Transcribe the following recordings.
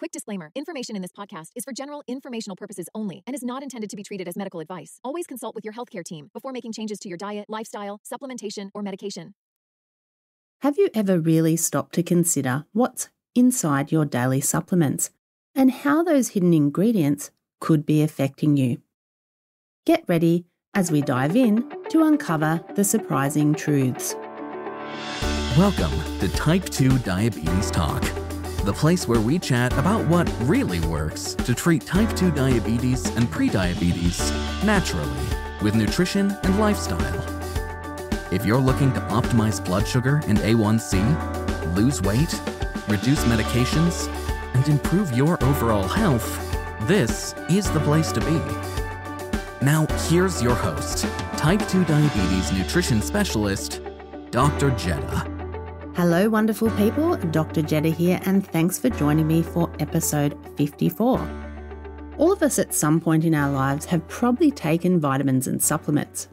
Quick disclaimer. Information in this podcast is for general informational purposes only and is not intended to be treated as medical advice. Always consult with your healthcare team before making changes to your diet, lifestyle, supplementation, or medication. Have you ever really stopped to consider what's inside your daily supplements and how those hidden ingredients could be affecting you? Get ready as we dive in to uncover the surprising truths. Welcome to Type 2 Diabetes Talk, the place where we chat about what really works to treat type 2 diabetes and prediabetes naturally with nutrition and lifestyle. If you're looking to optimize blood sugar and A1C, lose weight, reduce medications, and improve your overall health, this is the place to be. Now, here's your host, Type 2 Diabetes Nutrition Specialist, Dr. Jetta. Hello, wonderful people. Dr. Jetta here, and thanks for joining me for episode 54. All of us at some point in our lives have probably taken vitamins and supplements.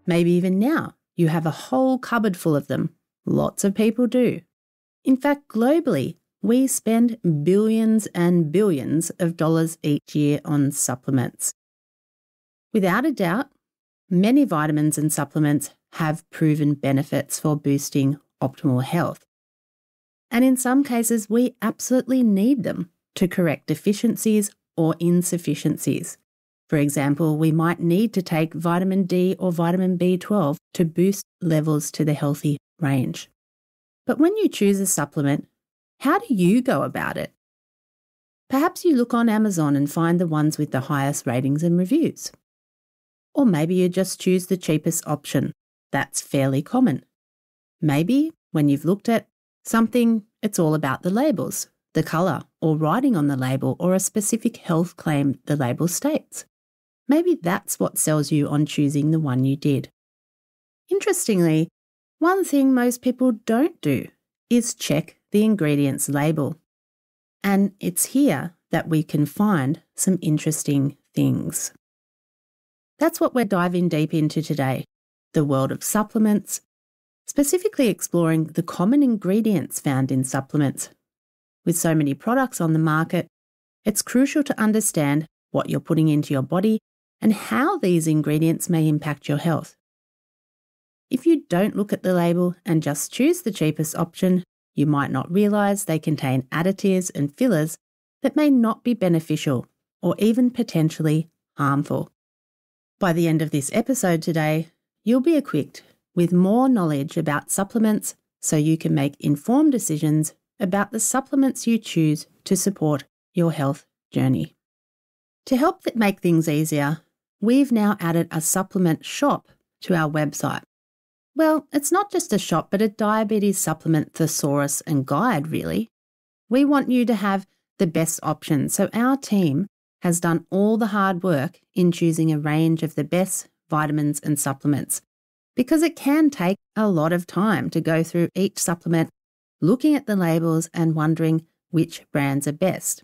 Maybe even now, you have a whole cupboard full of them. Lots of people do. In fact, globally, we spend billions and billions of dollars each year on supplements. Without a doubt, many vitamins and supplements have proven benefits for boosting optimal health. And in some cases, we absolutely need them to correct deficiencies or insufficiencies. For example, we might need to take vitamin D or vitamin B12 to boost levels to the healthy range. But when you choose a supplement, how do you go about it? Perhaps you look on Amazon and find the ones with the highest ratings and reviews. Or maybe you just choose the cheapest option. That's fairly common. Maybe when you've looked at something, it's all about the labels, the colour or writing on the label or a specific health claim the label states. Maybe that's what sells you on choosing the one you did. Interestingly, one thing most people don't do is check the ingredients label. And it's here that we can find some interesting things. That's what we're diving deep into today, the world of supplements, specifically exploring the common ingredients found in supplements. With so many products on the market, it's crucial to understand what you're putting into your body and how these ingredients may impact your health. If you don't look at the label and just choose the cheapest option, you might not realise they contain additives and fillers that may not be beneficial or even potentially harmful. By the end of this episode today, you'll be equipped with more knowledge about supplements so you can make informed decisions about the supplements you choose to support your health journey. To help make things easier, we've now added a supplement shop to our website. Well, it's not just a shop, but a diabetes supplement thesaurus and guide, really. We want you to have the best options, so our team has done all the hard work in choosing a range of the best vitamins and supplements, because it can take a lot of time to go through each supplement, looking at the labels and wondering which brands are best.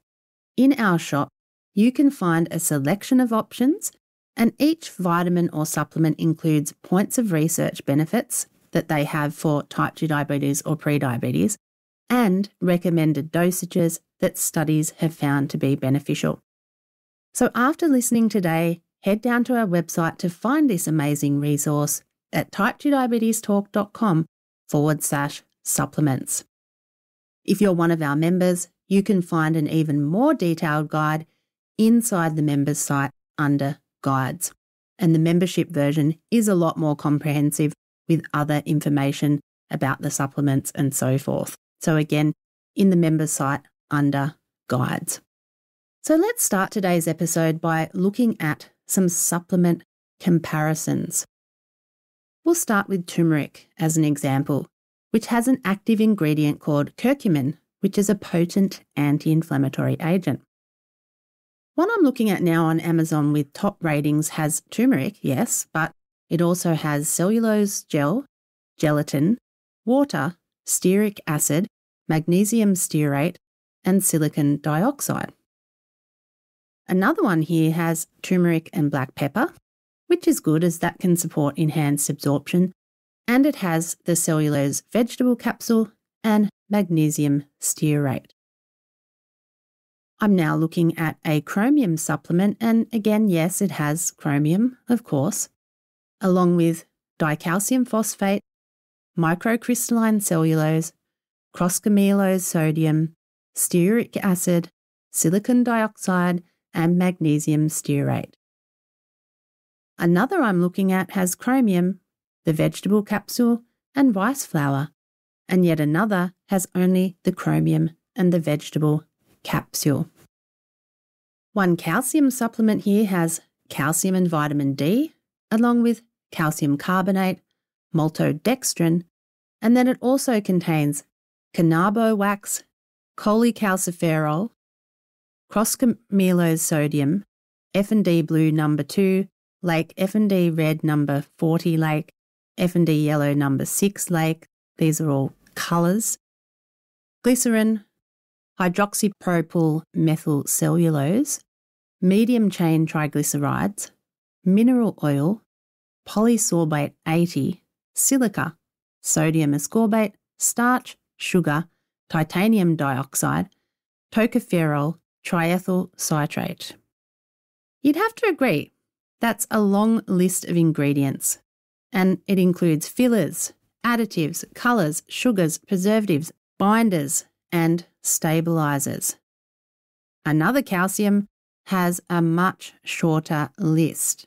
In our shop, you can find a selection of options, and each vitamin or supplement includes points of research benefits that they have for type 2 diabetes or prediabetes, and recommended dosages that studies have found to be beneficial. So after listening today, head down to our website to find this amazing resource at type2diabetestalk.com/supplements. If you're one of our members, you can find an even more detailed guide inside the members site under guides. And the membership version is a lot more comprehensive with other information about the supplements and so forth. So again, in the members site under guides. So let's start today's episode by looking at some supplement comparisons. We'll start with turmeric as an example, which has an active ingredient called curcumin, which is a potent anti-inflammatory agent. One I'm looking at now on Amazon with top ratings has turmeric, yes, but it also has cellulose gel, gelatin, water, stearic acid, magnesium stearate, and silicon dioxide. Another one here has turmeric and black pepper, which is good as that can support enhanced absorption, and it has the cellulose vegetable capsule and magnesium stearate. I'm now looking at a chromium supplement, and again, yes, it has chromium, of course, along with dicalcium phosphate, microcrystalline cellulose, cross-gummies sodium, stearic acid, silicon dioxide, and magnesium stearate. Another I'm looking at has chromium, the vegetable capsule, and rice flour, and yet another has only the chromium and the vegetable capsule. One calcium supplement here has calcium and vitamin D, along with calcium carbonate, maltodextrin, and then it also contains cannabo wax, cholecalciferol, cross-gummies sodium, F&D blue number 2, lake F&D red number 40 lake, F&D yellow number 6 lake, these are all colours, glycerin, hydroxypropyl methyl cellulose, medium chain triglycerides, mineral oil, polysorbate 80, silica, sodium ascorbate, starch, sugar, titanium dioxide, tocopherol, triethyl citrate. You'd have to agree, that's a long list of ingredients, and it includes fillers, additives, colours, sugars, preservatives, binders, and stabilisers. Another calcium has a much shorter list.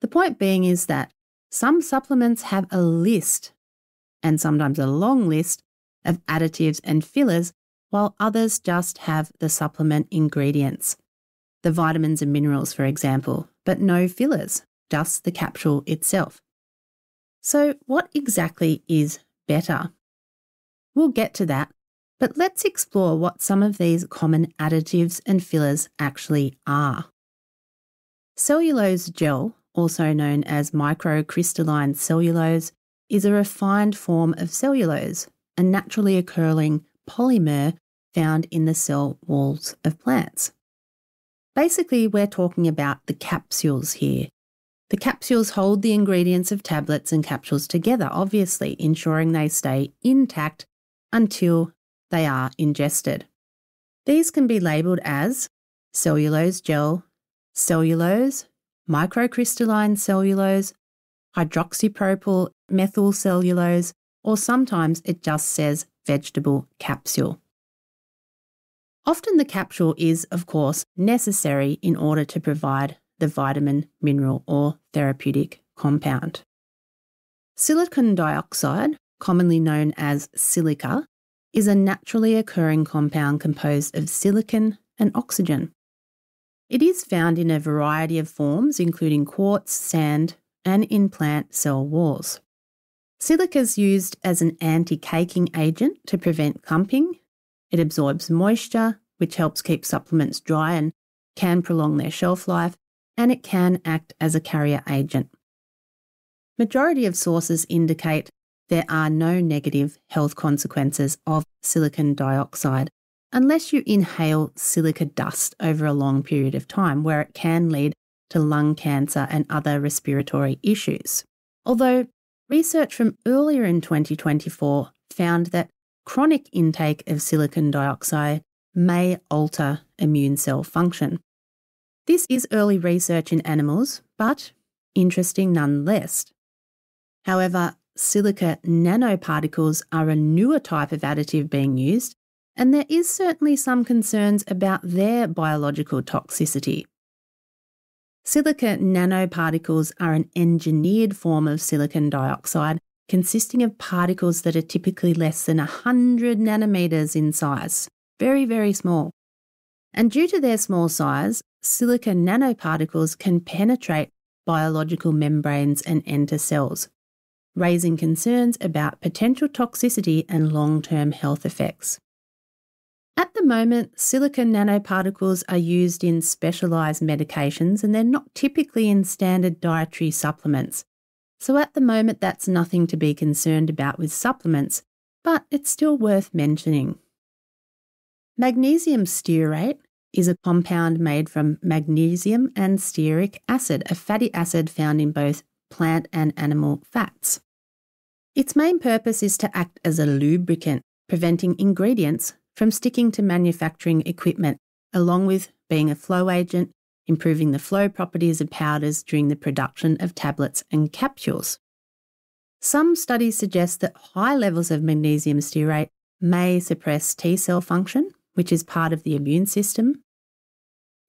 The point being is that some supplements have a list, and sometimes a long list, of additives and fillers, while others just have the supplement ingredients, the vitamins and minerals, for example, but no fillers, just the capsule itself. So what exactly is better? We'll get to that, but let's explore what some of these common additives and fillers actually are. Cellulose gel, also known as microcrystalline cellulose, is a refined form of cellulose, a naturally occurring polymer found in the cell walls of plants. Basically, we're talking about the capsules here. The capsules hold the ingredients of tablets and capsules together, obviously, ensuring they stay intact until they are ingested. These can be labelled as cellulose gel, cellulose, microcrystalline cellulose, hydroxypropyl methyl cellulose, or sometimes it just says vegetable capsule. Often the capsule is, of course, necessary in order to provide the vitamin, mineral, or therapeutic compound. Silicon dioxide, commonly known as silica, is a naturally occurring compound composed of silicon and oxygen. It is found in a variety of forms, including quartz, sand, and in plant cell walls. Silica is used as an anti-caking agent to prevent clumping. It absorbs moisture, which helps keep supplements dry and can prolong their shelf life, and it can act as a carrier agent. Majority of sources indicate there are no negative health consequences of silicon dioxide unless you inhale silica dust over a long period of time, where it can lead to lung cancer and other respiratory issues. Although research from earlier in 2024 found that chronic intake of silicon dioxide may alter immune cell function. This is early research in animals, but interesting nonetheless. However, silica nanoparticles are a newer type of additive being used, and there is certainly some concerns about their biological toxicity. Silica nanoparticles are an engineered form of silicon dioxide consisting of particles that are typically less than 100 nanometers in size, very, very small. And due to their small size, silica nanoparticles can penetrate biological membranes and enter cells, raising concerns about potential toxicity and long-term health effects. At the moment, silica nanoparticles are used in specialised medications and they're not typically in standard dietary supplements. So at the moment, that's nothing to be concerned about with supplements, but it's still worth mentioning. Magnesium stearate is a compound made from magnesium and stearic acid, a fatty acid found in both plant and animal fats. Its main purpose is to act as a lubricant, preventing ingredients from sticking to manufacturing equipment, along with being a flow agent, improving the flow properties of powders during the production of tablets and capsules. Some studies suggest that high levels of magnesium stearate may suppress T cell function, which is part of the immune system.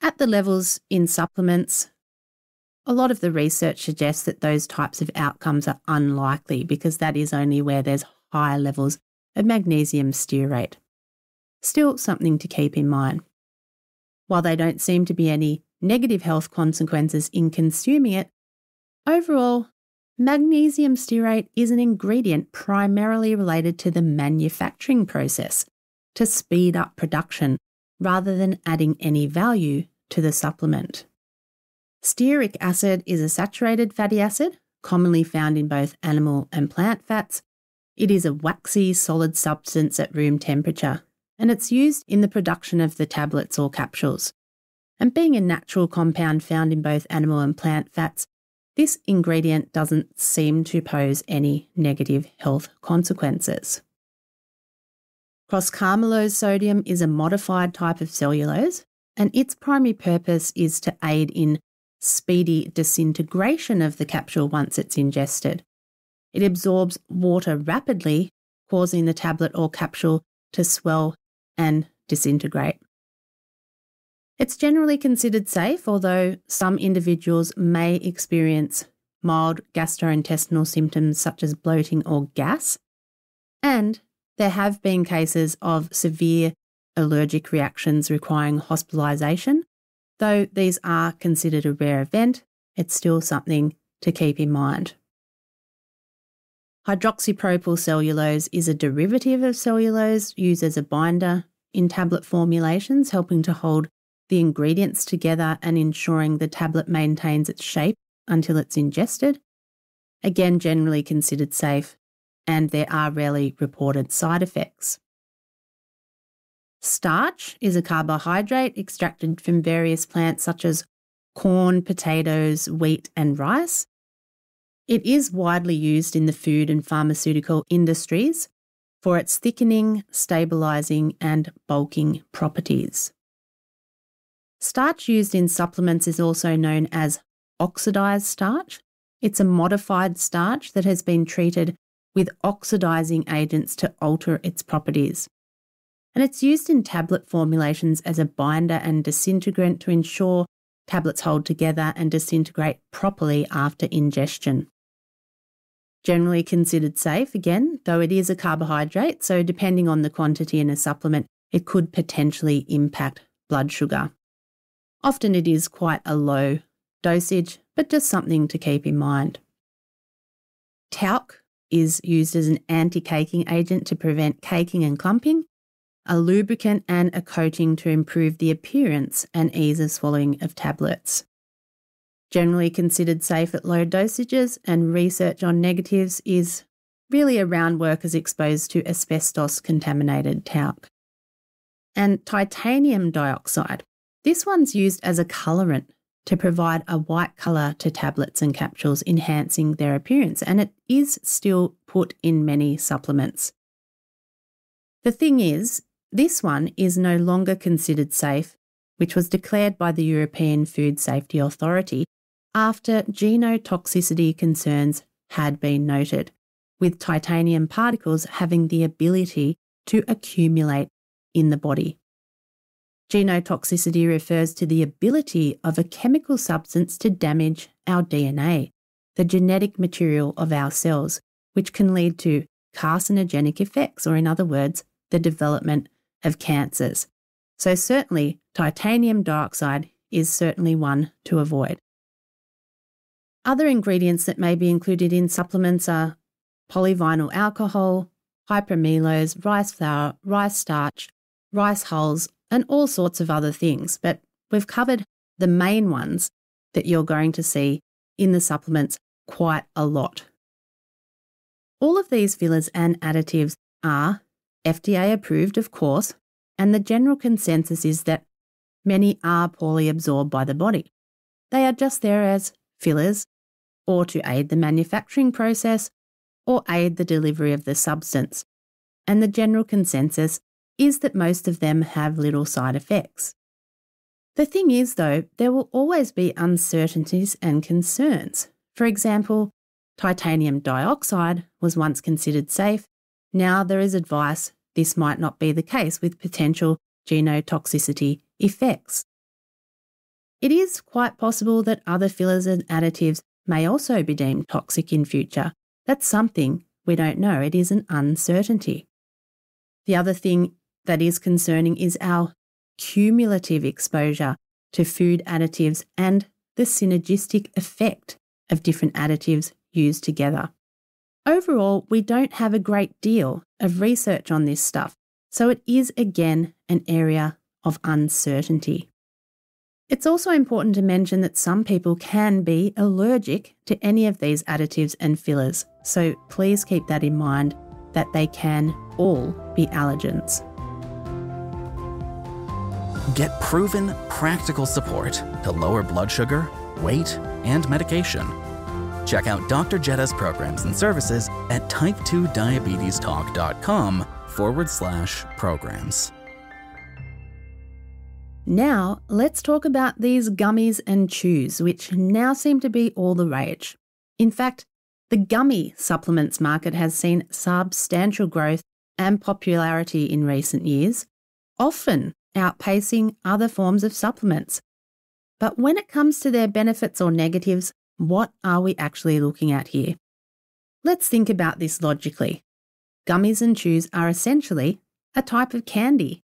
At the levels in supplements, a lot of the research suggests that those types of outcomes are unlikely because that is only where there's high levels of magnesium stearate. Still something to keep in mind. While there don't seem to be any negative health consequences in consuming it, overall, magnesium stearate is an ingredient primarily related to the manufacturing process to speed up production rather than adding any value to the supplement. Stearic acid is a saturated fatty acid, commonly found in both animal and plant fats. It is a waxy, solid substance at room temperature, and it's used in the production of the tablets or capsules. And being a natural compound found in both animal and plant fats, this ingredient doesn't seem to pose any negative health consequences. Cross-carmylose sodium is a modified type of cellulose, and its primary purpose is to aid in speedy disintegration of the capsule once it's ingested. It absorbs water rapidly, causing the tablet or capsule to swell and disintegrate. It's generally considered safe, although some individuals may experience mild gastrointestinal symptoms such as bloating or gas, and there have been cases of severe allergic reactions requiring hospitalisation. Though these are considered a rare event, it's still something to keep in mind. Hydroxypropyl cellulose is a derivative of cellulose used as a binder in tablet formulations, helping to hold the ingredients together and ensuring the tablet maintains its shape until it's ingested. Again, generally considered safe, and there are rarely reported side effects. Starch is a carbohydrate extracted from various plants such as corn, potatoes, wheat and rice. It is widely used in the food and pharmaceutical industries for its thickening, stabilising and bulking properties. Starch used in supplements is also known as oxidised starch. It's a modified starch that has been treated with oxidising agents to alter its properties. And it's used in tablet formulations as a binder and disintegrant to ensure tablets hold together and disintegrate properly after ingestion. Generally considered safe, again, though it is a carbohydrate, so depending on the quantity in a supplement, it could potentially impact blood sugar. Often it is quite a low dosage, but just something to keep in mind. Talc is used as an anti-caking agent to prevent caking and clumping, a lubricant and a coating to improve the appearance and ease of swallowing of tablets. Generally considered safe at low dosages, and research on negatives is really around workers exposed to asbestos-contaminated talc. And titanium dioxide. This one's used as a colourant to provide a white colour to tablets and capsules, enhancing their appearance, and it is still put in many supplements. The thing is, this one is no longer considered safe, which was declared by the European Food Safety Authority after genotoxicity concerns had been noted, with titanium particles having the ability to accumulate in the body. Genotoxicity refers to the ability of a chemical substance to damage our DNA, the genetic material of our cells, which can lead to carcinogenic effects, or in other words, the development of cancers. So certainly titanium dioxide is certainly one to avoid. Other ingredients that may be included in supplements are polyvinyl alcohol, hypramylose, rice flour, rice starch, rice hulls, and all sorts of other things. But we've covered the main ones that you're going to see in the supplements quite a lot. All of these fillers and additives are FDA approved, of course, and the general consensus is that many are poorly absorbed by the body. They are just there as fillers, or to aid the manufacturing process, or aid the delivery of the substance. And the general consensus is that most of them have little side effects. The thing is, though, there will always be uncertainties and concerns. For example, titanium dioxide was once considered safe. Now there is advice this might not be the case with potential genotoxicity effects. It is quite possible that other fillers and additives may also be deemed toxic in future. That's something we don't know. It is an uncertainty. The other thing that is concerning is our cumulative exposure to food additives and the synergistic effect of different additives used together. Overall, we don't have a great deal of research on this stuff, so it is again an area of uncertainty. It's also important to mention that some people can be allergic to any of these additives and fillers, so please keep that in mind that they can all be allergens. Get proven, practical support to lower blood sugar, weight, and medication. Check out Dr. Jetta's programs and services at type2diabetestalk.com/programs. Now, let's talk about these gummies and chews, which now seem to be all the rage. In fact, the gummy supplements market has seen substantial growth and popularity in recent years, often outpacing other forms of supplements. But when it comes to their benefits or negatives, what are we actually looking at here? Let's think about this logically. Gummies and chews are essentially a type of candy.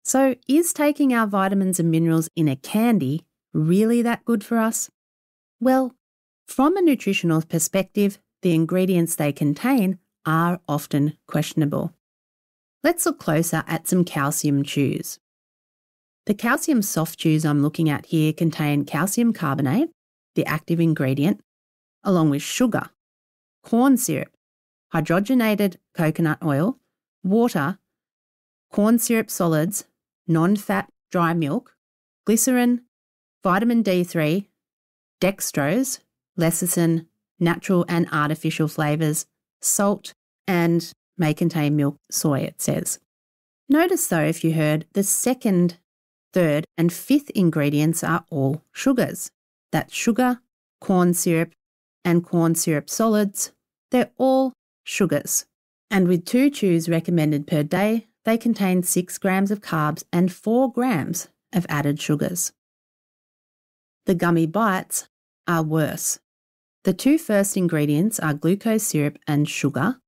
So is taking our vitamins and minerals in a candy really that good for us? Well, from a nutritional perspective, the ingredients they contain are often questionable. Let's look closer at some calcium chews. The calcium soft chews I'm looking at here contain calcium carbonate, the active ingredient, along with sugar, corn syrup, hydrogenated coconut oil, water, corn syrup solids, non-fat dry milk, glycerin, vitamin D3, dextrose, lecithin, natural and artificial flavours, salt, and may contain milk, soy, it says. Notice though, if you heard, the second, third and fifth ingredients are all sugars. That's sugar, corn syrup, and corn syrup solids. They're all sugars. And with 2 chews recommended per day, they contain 6 grams of carbs and 4 grams of added sugars. The gummy bites are worse. The 2 first ingredients are glucose syrup and sugar,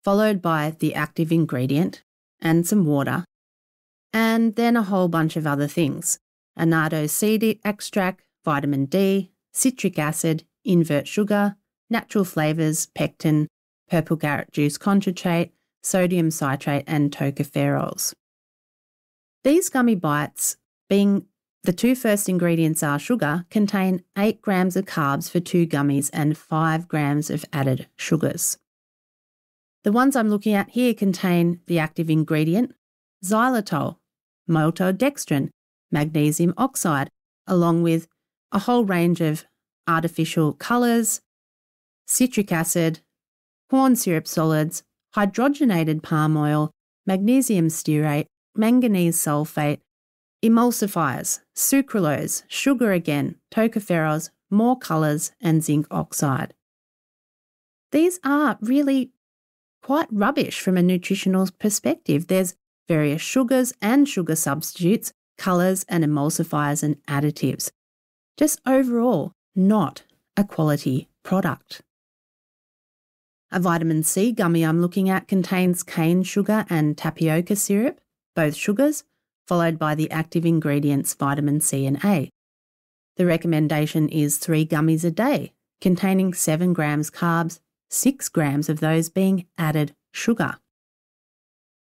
followed by the active ingredient and some water, and then a whole bunch of other things: annatto seed extract, vitamin D, citric acid, invert sugar, natural flavours, pectin, purple carrot juice concentrate, sodium citrate and tocopherols. These gummy bites, being the 2 first ingredients are sugar, contain 8 grams of carbs for 2 gummies and 5 grams of added sugars. The ones I'm looking at here contain the active ingredient, xylitol, maltodextrin, magnesium oxide, along with a whole range of artificial colours, citric acid, corn syrup solids, hydrogenated palm oil, magnesium stearate, manganese sulfate, emulsifiers, sucralose, sugar again, tocopherols, more colours and zinc oxide. These are really quite rubbish from a nutritional perspective. There's various sugars and sugar substitutes, colours and emulsifiers and additives. Just overall, not a quality product. A vitamin C gummy I'm looking at contains cane sugar and tapioca syrup, both sugars, followed by the active ingredients vitamin C and A. The recommendation is 3 gummies a day, containing 7 grams carbs, 6 grams of those being added sugar.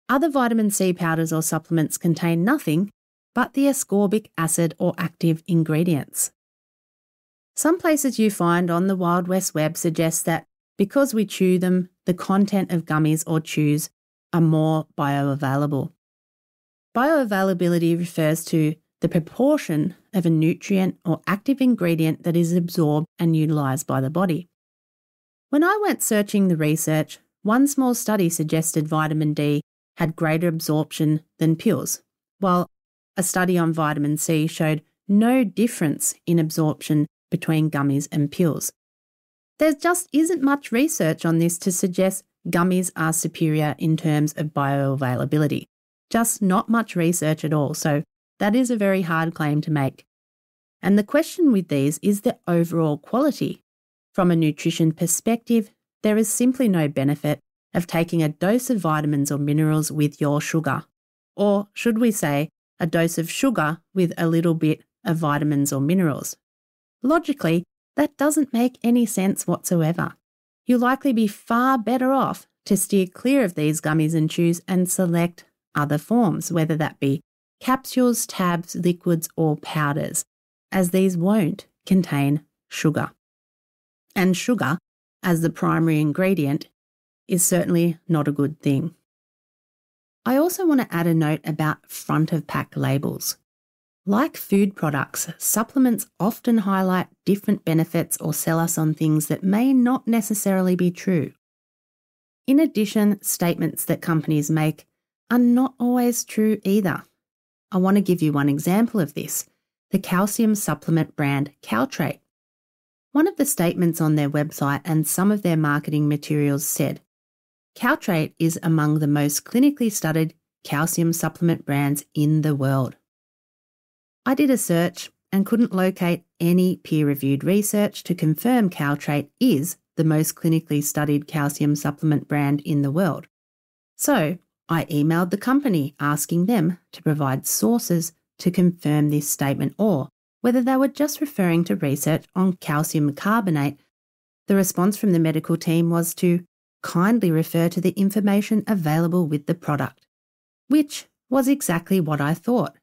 Other vitamin C powders or supplements contain nothing but the ascorbic acid or active ingredients. Some places you find on the Wild West web suggest that because we chew them, the content of gummies or chews are more bioavailable. Bioavailability refers to the proportion of a nutrient or active ingredient that is absorbed and utilised by the body. When I went searching the research, one small study suggested vitamin D had greater absorption than pills, while a study on vitamin C showed no difference in absorption between gummies and pills. There just isn't much research on this to suggest gummies are superior in terms of bioavailability. Just not much research at all, so that is a very hard claim to make. And the question with these is the overall quality. From a nutrition perspective, there is simply no benefit of taking a dose of vitamins or minerals with your sugar. Or should we say, a dose of sugar with a little bit of vitamins or minerals. Logically, that doesn't make any sense whatsoever. You'll likely be far better off to steer clear of these gummies and chews and select other forms, whether that be capsules, tabs, liquids, or powders, as these won't contain sugar. And sugar, as the primary ingredient, is certainly not a good thing. I also want to add a note about front-of-pack labels. Like food products, supplements often highlight different benefits or sell us on things that may not necessarily be true. In addition, statements that companies make are not always true either. I want to give you one example of this, the calcium supplement brand Caltrate. One of the statements on their website and some of their marketing materials said, Caltrate is among the most clinically studied calcium supplement brands in the world. I did a search and couldn't locate any peer-reviewed research to confirm Caltrate is the most clinically studied calcium supplement brand in the world. So I emailed the company asking them to provide sources to confirm this statement or whether they were just referring to research on calcium carbonate. The response from the medical team was to kindly refer to the information available with the product, which was exactly what I thought.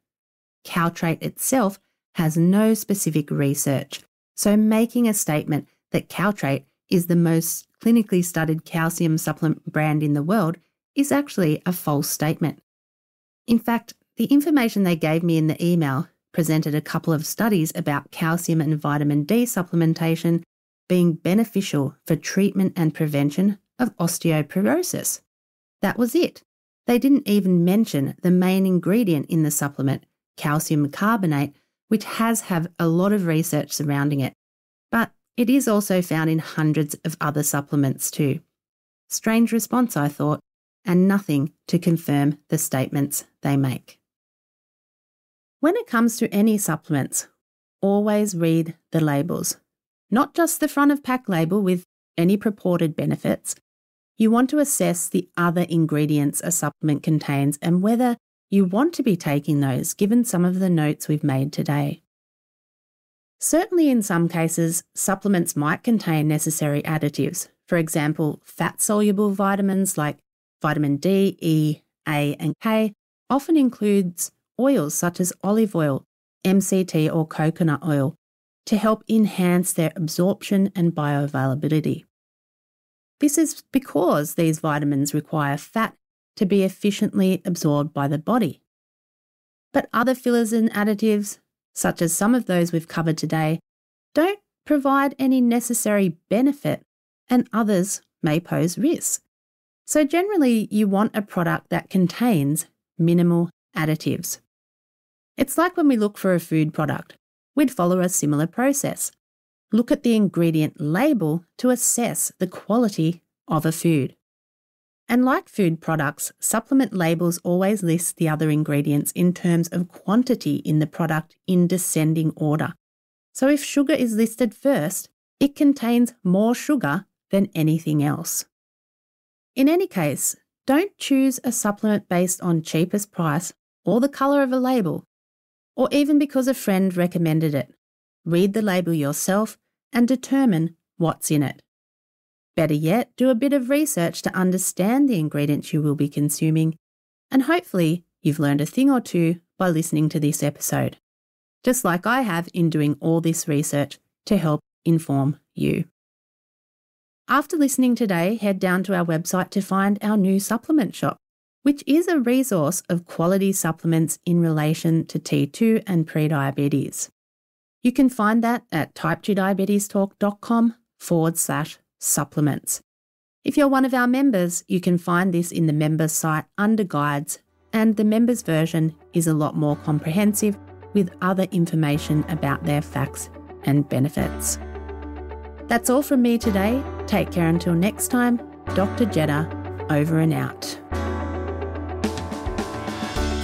Caltrate itself has no specific research, so making a statement that Caltrate is the most clinically studied calcium supplement brand in the world is actually a false statement. In fact, the information they gave me in the email presented a couple of studies about calcium and vitamin D supplementation being beneficial for treatment and prevention of osteoporosis. That was it. They didn't even mention the main ingredient in the supplement, calcium carbonate, which has a lot of research surrounding it. But it is also found in hundreds of other supplements too. Strange response, I thought, and nothing to confirm the statements they make. When it comes to any supplements, always read the labels. Not just the front of pack label with any purported benefits. You want to assess the other ingredients a supplement contains and whether you want to be taking those given some of the notes we've made today. Certainly in some cases, supplements might contain necessary additives. For example, fat-soluble vitamins like vitamin D, E, A and K often includes oils such as olive oil, MCT or coconut oil to help enhance their absorption and bioavailability. This is because these vitamins require fat to be efficiently absorbed by the body. But other fillers and additives, such as some of those we've covered today, don't provide any necessary benefit and others may pose risk. So generally, you want a product that contains minimal additives. It's like when we look for a food product, we'd follow a similar process. Look at the ingredient label to assess the quality of a food. And like food products, supplement labels always list the other ingredients in terms of quantity in the product in descending order. So if sugar is listed first, it contains more sugar than anything else. In any case, don't choose a supplement based on cheapest price or the colour of a label, or even because a friend recommended it. Read the label yourself and determine what's in it. Better yet, do a bit of research to understand the ingredients you will be consuming, and hopefully you've learned a thing or two by listening to this episode, just like I have in doing all this research to help inform you. After listening today, head down to our website to find our new supplement shop, which is a resource of quality supplements in relation to T2 and prediabetes. You can find that at type2diabetestalk.com/supplements. If you're one of our members, you can find this in the members site under guides, and the members version is a lot more comprehensive with other information about their facts and benefits. That's all from me today. Take care until next time. Dr. Jeddah, over and out.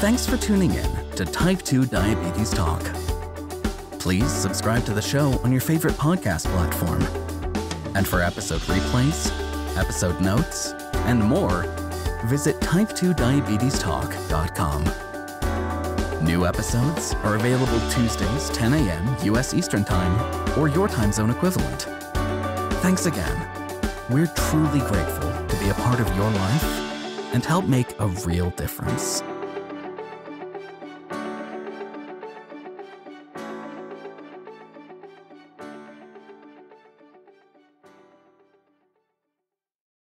Thanks for tuning in to Type 2 Diabetes Talk. Please subscribe to the show on your favorite podcast platform. And for episode replays, episode notes, and more, visit type2diabetestalk.com. New episodes are available Tuesdays, 10 a.m. US Eastern Time, or your time zone equivalent. Thanks again. We're truly grateful to be a part of your life and help make a real difference.